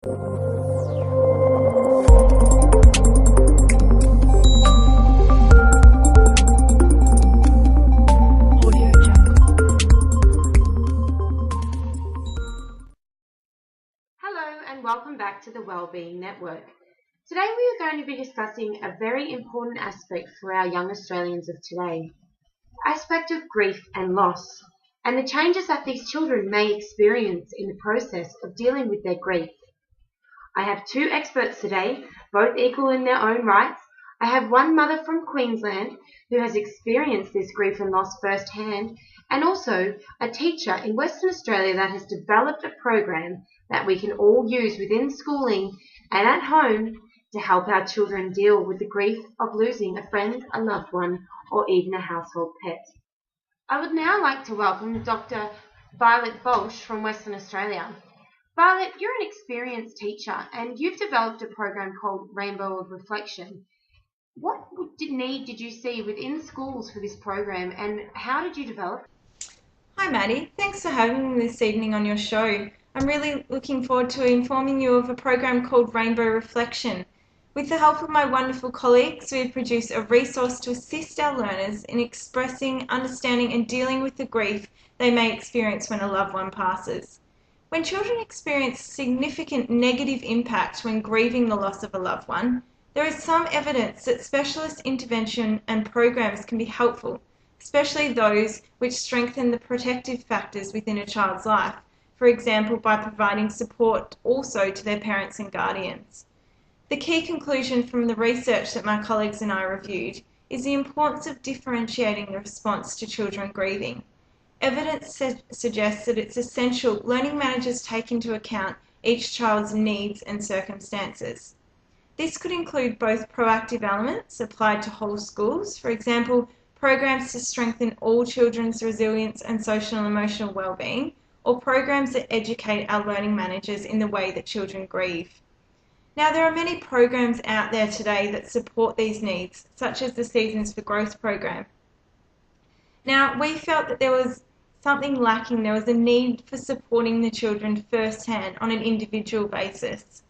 Welcome back to the Wellbeing Network. Today we are going to be discussing a very important aspect for our young Australians of today, the aspect of grief and loss, and the changes that these children may experience in the process of dealing with their grief. I have two experts today, both equal in their own rights. I have one mother from Queensland who has experienced this grief and loss firsthand, and also a teacher in Western Australia that has developed a program that we can all use within schooling and at home to help our children deal with the grief of losing a friend, a loved one, or even a household pet. I would now like to welcome Dr. Violet Bolsh from Western Australia. Violet, you're an experienced teacher and you've developed a program called Rainbow of Reflection. What need did you see within schools for this program and how did you develop it? Hi Maddie, thanks for having me this evening on your show. I'm really looking forward to informing you of a program called Rainbow Reflection. With the help of my wonderful colleagues, we have produced a resource to assist our learners in expressing, understanding and dealing with the grief they may experience when a loved one passes. When children experience significant negative impact when grieving the loss of a loved one, there is some evidence that specialist intervention and programs can be helpful, especially those which strengthen the protective factors within a child's life, for example by providing support also to their parents and guardians. The key conclusion from the research that my colleagues and I reviewed is the importance of differentiating the response to children grieving. Evidence suggests that it's essential learning managers take into account each child's needs and circumstances. This could include both proactive elements applied to whole schools, for example, programs to strengthen all children's resilience and social and emotional well-being, or programs that educate our learning managers in the way that children grieve. Now, there are many programs out there today that support these needs, such as the Seasons for Growth program. Now, we felt that there was something lacking. There was a need for supporting the children firsthand on an individual basis.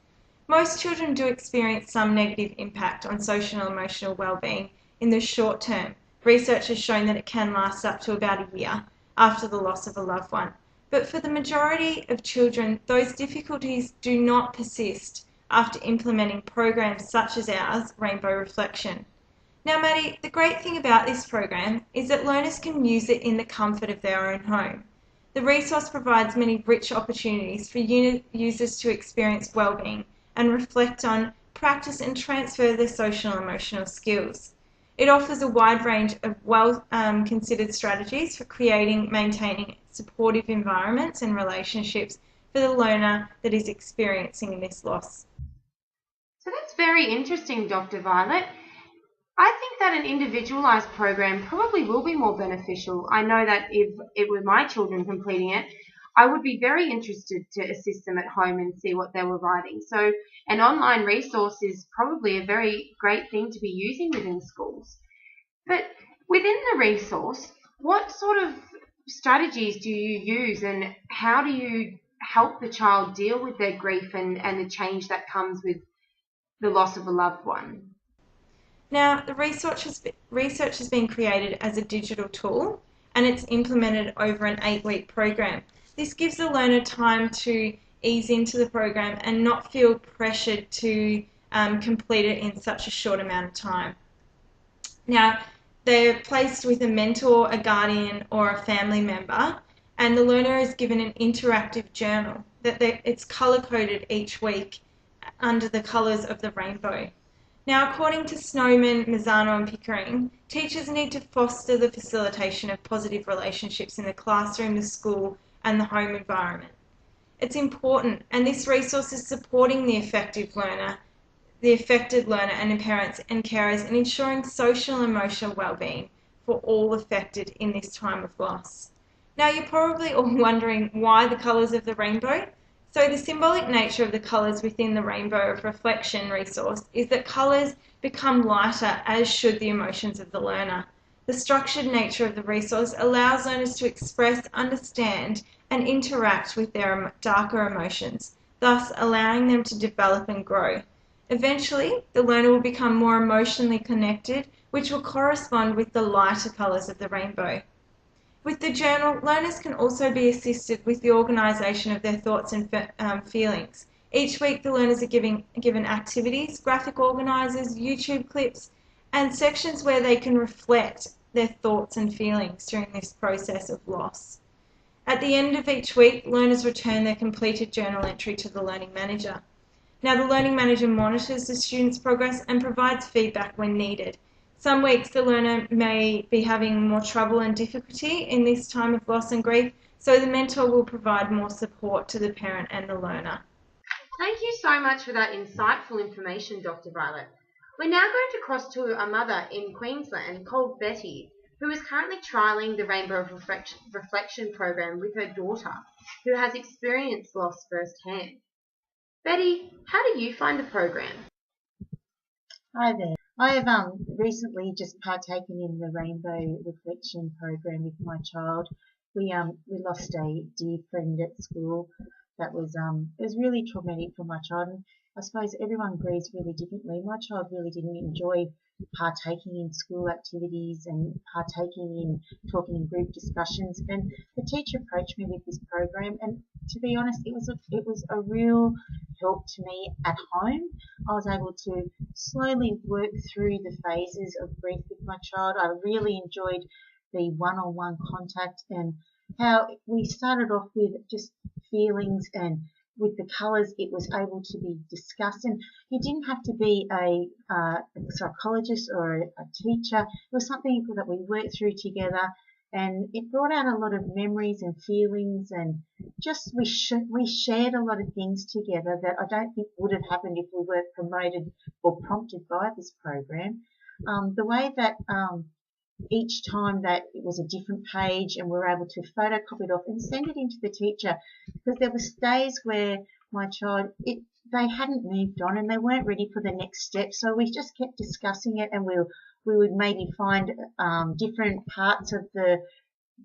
Most children do experience some negative impact on social and emotional well-being in the short term. Research has shown that it can last up to about a year after the loss of a loved one. But for the majority of children, those difficulties do not persist after implementing programs such as ours, Rainbow Reflection. Now, Maddie, the great thing about this program is that learners can use it in the comfort of their own home. The resource provides many rich opportunities for users to experience well-being and reflect on, practice and transfer their social and emotional skills. It offers a wide range of well-considered strategies for creating, maintaining supportive environments and relationships for the learner that is experiencing this loss. So that's very interesting, Dr. Violet. I think that an individualised program probably will be more beneficial. I know that if it were my children completing it, I would be very interested to assist them at home and see what they were writing. So an online resource is probably a very great thing to be using within schools. But within the resource, what sort of strategies do you use and how do you help the child deal with their grief and the change that comes with the loss of a loved one? Now, the research has been created as a digital tool and it's implemented over an 8-week program. This gives the learner time to ease into the program and not feel pressured to complete it in such a short amount of time. Now, they're placed with a mentor, a guardian, or a family member, and the learner is given an interactive journal it's colour-coded each week under the colours of the rainbow. Now, according to Snowman, Mazzano and Pickering, teachers need to foster the facilitation of positive relationships in the classroom, the school and the home environment. It's important, and this resource is supporting the affected learner and their parents and carers in ensuring social and emotional well-being for all affected in this time of loss. Now, you're probably all wondering why the colours of the rainbow. So the symbolic nature of the colours within the Rainbow of Reflection resource is that colours become lighter, as should the emotions of the learner. The structured nature of the resource allows learners to express, understand and interact with their darker emotions, thus allowing them to develop and grow. Eventually, the learner will become more emotionally connected, which will correspond with the lighter colours of the rainbow. With the journal, learners can also be assisted with the organisation of their thoughts and feelings. Each week, the learners are given activities, graphic organisers, YouTube clips, and sections where they can reflect their thoughts and feelings during this process of loss. At the end of each week, learners return their completed journal entry to the Learning Manager. Now, the Learning Manager monitors the student's progress and provides feedback when needed. Some weeks the learner may be having more trouble and difficulty in this time of loss and grief, so the mentor will provide more support to the parent and the learner. Thank you so much for that insightful information, Dr. Violet. We're now going to cross to a mother in Queensland called Betty, who is currently trialling the Rainbow of Reflection program with her daughter, who has experienced loss firsthand. Betty, how do you find the program? Hi there. I have recently just partaken in the Rainbow Reflection program with my child. We lost a dear friend at school. That was it was really traumatic for my child. And I suppose everyone grieves really differently. My child really didn't enjoy partaking in school activities and partaking in talking in group discussions. And the teacher approached me with this program, and to be honest, it was a real help to me at home. I was able to slowly work through the phases of grief with my child. I really enjoyed the one-on-one contact and how we started off with just feelings, and with the colours it was able to be discussed, and you didn't have to be a psychologist or a teacher. It was something that we worked through together, and it brought out a lot of memories and feelings, and just we shared a lot of things together that I don't think would have happened if we weren't promoted or prompted by this program. The way that each time that it was a different page, and we were able to photocopy it off and send it into the teacher, because there was days where my child, they hadn't moved on and they weren't ready for the next step, so we just kept discussing it, and we would maybe find different parts of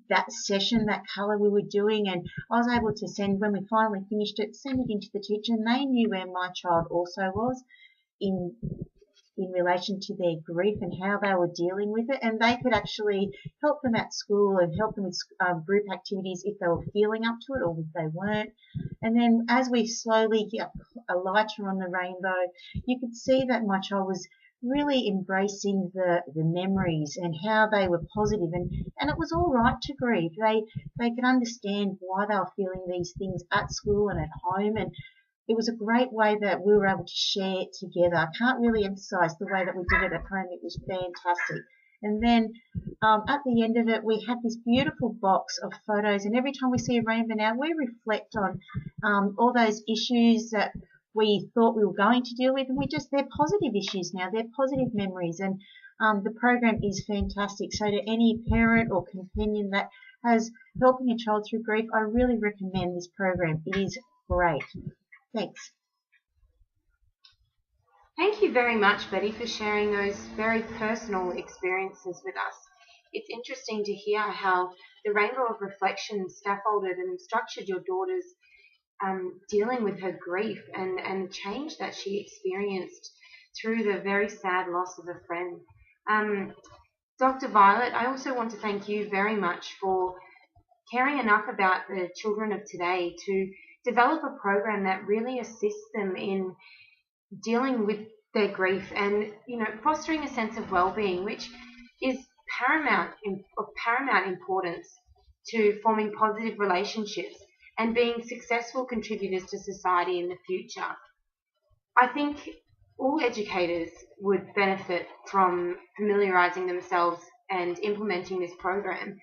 that session, that colour we were doing, and I was able to send, when we finally finished it, send it into the teacher, and they knew where my child also was in relation to their grief and how they were dealing with it, and they could actually help them at school and help them with group activities if they were feeling up to it or if they weren't. And then as we slowly get a lighter on the rainbow, you could see that my child was really embracing the memories and how they were positive, and it was all right to grieve. They could understand why they were feeling these things at school and at home, and it was a great way that we were able to share it together. I can't really emphasize the way that we did it at home. It was fantastic. And then at the end of it, we had this beautiful box of photos, and every time we see a rainbow now, we reflect on all those issues that we thought we were going to deal with, and they're positive issues now. They're positive memories, and the program is fantastic. So to any parent or companion that has helping a child through grief, I really recommend this program. It is great. Thanks. Thank you very much, Betty, for sharing those very personal experiences with us. It's interesting to hear how the Rainbow of Reflection scaffolded and structured your daughter's dealing with her grief and the change that she experienced through the very sad loss of a friend. Dr. Violet, I also want to thank you very much for caring enough about the children of today to develop a program that really assists them in dealing with their grief and, fostering a sense of well-being, which is of paramount importance to forming positive relationships and being successful contributors to society in the future. I think all educators would benefit from familiarising themselves and implementing this program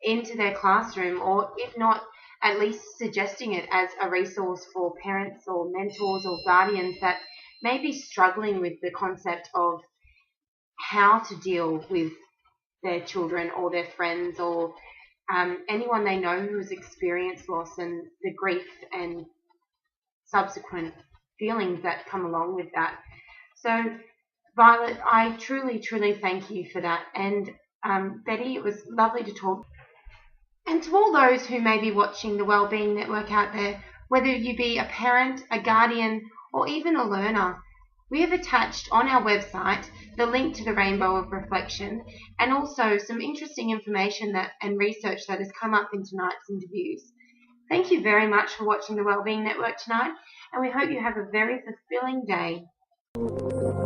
into their classroom, or if not, at least suggesting it as a resource for parents or mentors or guardians that may be struggling with the concept of how to deal with their children or their friends or anyone they know who has experienced loss and the grief and subsequent feelings that come along with that. So, Violet, I truly, truly thank you for that. And Betty, it was lovely to talk. And to all those who may be watching the Wellbeing Network out there, Whether you be a parent, a guardian, or even a learner, we have attached on our website the link to the Rainbow of Reflection and also some interesting information and research that has come up in tonight's interviews. Thank you very much for watching the Wellbeing Network tonight, and we hope you have a very fulfilling day.